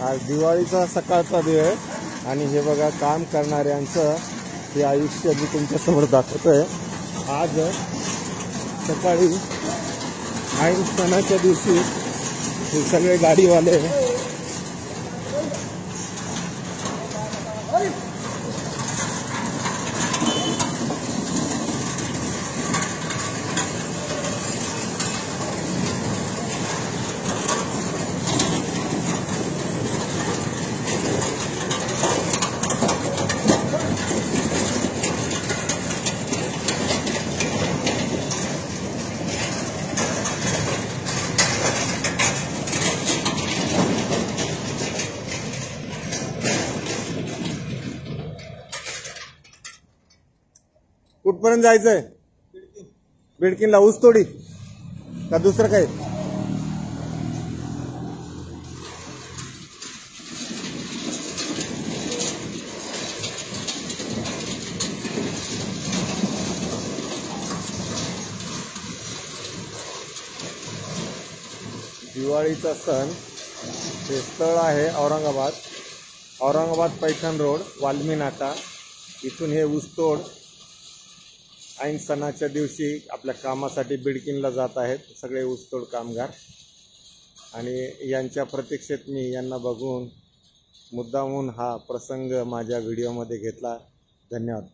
आज दिवाळीचा सकाळचा वेळ आणि हे बघा काम करणाऱ्यांचं हे आयुष्य मी तुमच्यासमोर दाखवतोय। आज सकाळी ऐन सणाच्या दिवशी हे सगळे गाडीवाले कुठपर्यंत जायचंय? बिडकीनला ऊस तोडी का दुसरं काय? दिवाळीचा सण हे स्थळ आहे औरंगाबाद पैठण रोड वाल्मी नाका। इथून हे ऊसतोड ऐन सणाच्या दिवशी आपल्या कामासाठी बिडकीनला जात आहेत सगळे ऊसतोड कामगार। आणि यांच्या प्रतीक्षेत मी यांना बघून मुद्दामून हा प्रसंग माझ्या व्हिडिओमध्ये घेतला। धन्यवाद।